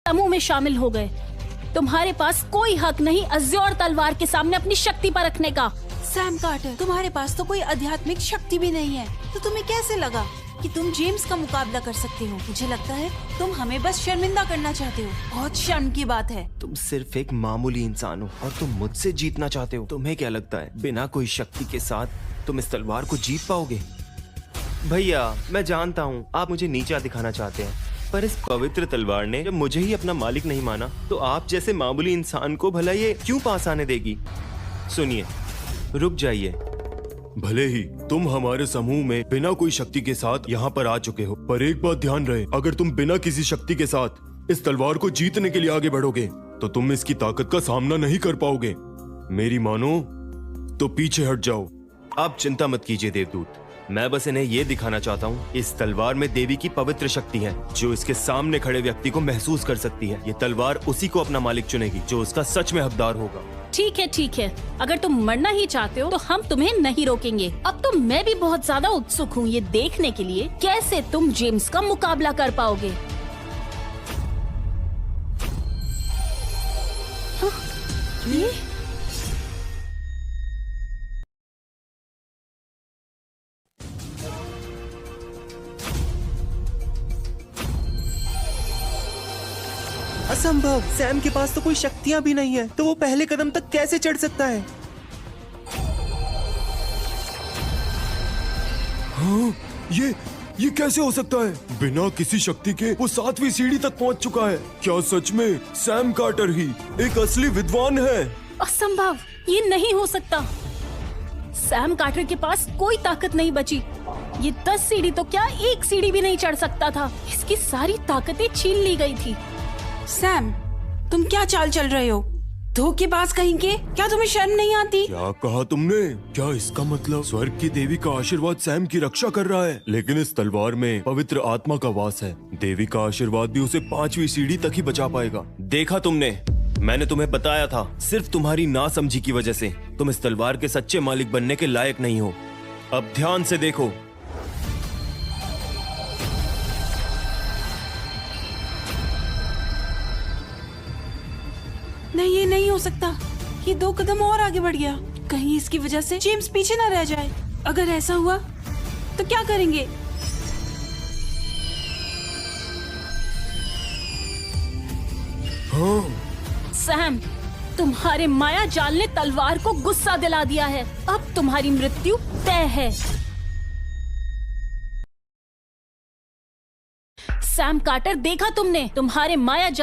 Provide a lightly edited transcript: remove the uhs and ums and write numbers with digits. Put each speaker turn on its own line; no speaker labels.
समूह में शामिल हो गए। तुम्हारे पास कोई हक नहीं अज़्योर तलवार के सामने अपनी शक्ति पर रखने का।
सैम कार्टर, तुम्हारे पास तो कोई आध्यात्मिक शक्ति भी नहीं है, तो तुम्हें कैसे लगा कि तुम जेम्स का मुकाबला कर सकते हो? मुझे लगता है तुम हमें बस शर्मिंदा करना चाहते हो। बहुत शर्म की बात है।
तुम सिर्फ एक मामूली इंसान हो और तुम मुझसे जीतना चाहते हो। तुम्हें क्या लगता है बिना कोई शक्ति के साथ तुम इस तलवार को जीत पाओगे? भैया, मैं जानता हूँ आप मुझे नीचा दिखाना चाहते हैं, पर इस पवित्र तलवार ने जब मुझे ही अपना मालिक नहीं माना, तो आप जैसे मामूली इंसान को भला ये क्यों पास आने देगी? सुनिए, रुक जाइए।
भले ही तुम हमारे समूह में बिना कोई शक्ति के साथ यहाँ पर आ चुके हो, पर एक बात ध्यान रहे, अगर तुम बिना किसी शक्ति के साथ इस तलवार को जीतने के लिए आगे बढ़ोगे तो तुम इसकी ताकत का सामना नहीं कर पाओगे। मेरी मानो तो पीछे हट जाओ।
आप चिंता मत कीजिए देवदूत, मैं बस इन्हें ये दिखाना चाहता हूँ इस तलवार में देवी की पवित्र शक्ति है जो इसके सामने खड़े व्यक्ति को महसूस कर सकती है। ये तलवार उसी को अपना मालिक चुनेगी जो उसका सच में हकदार होगा।
ठीक है, अगर तुम मरना ही चाहते हो तो हम तुम्हें नहीं रोकेंगे। अब तो मैं भी बहुत ज्यादा उत्सुक हूँ ये देखने के लिए कैसे तुम जेम्स का मुकाबला कर पाओगे। हाँ, ये
असंभव, सैम के पास तो कोई शक्तियाँ भी नहीं है, तो वो पहले कदम तक कैसे चढ़ सकता है?
हाँ, ये कैसे हो सकता है? बिना किसी शक्ति के वो 7वीं सीढ़ी तक पहुँच चुका है। क्या सच में सैम कार्टर ही एक असली विद्वान है?
असंभव, ये नहीं हो सकता। सैम कार्टर के पास कोई ताकत नहीं बची। ये 10 सीढ़ी तो क्या, एक सीढ़ी भी नहीं चढ़ सकता था। इसकी सारी ताकतें छीन ली गई थी।
सैम, तुम क्या चाल चल रहे हो? धोखेबाज कहीं के, क्या तुम्हें शर्म नहीं आती?
क्या कहा तुमने? क्या इसका मतलब स्वर्ग की देवी का आशीर्वाद सैम की रक्षा कर रहा है? लेकिन इस तलवार में पवित्र आत्मा का वास है। देवी का आशीर्वाद भी उसे 5वीं सीढ़ी तक ही बचा पाएगा।
देखा तुमने, मैंने तुम्हें बताया था, सिर्फ तुम्हारी नासमझी की वजह से तुम इस तलवार के सच्चे मालिक बनने के लायक नहीं हो। अब ध्यान से देखो।
नहीं, ये नहीं हो सकता। ये 2 कदम और आगे बढ़ गया। कहीं इसकी वजह से जेम्स पीछे ना रह जाए। अगर ऐसा हुआ तो क्या करेंगे?
हाँ,
सैम, तुम्हारे माया जाल ने तलवार को गुस्सा दिला दिया है। अब तुम्हारी मृत्यु तय है। सैम कार्टर, देखा तुमने, तुम्हारे माया जाल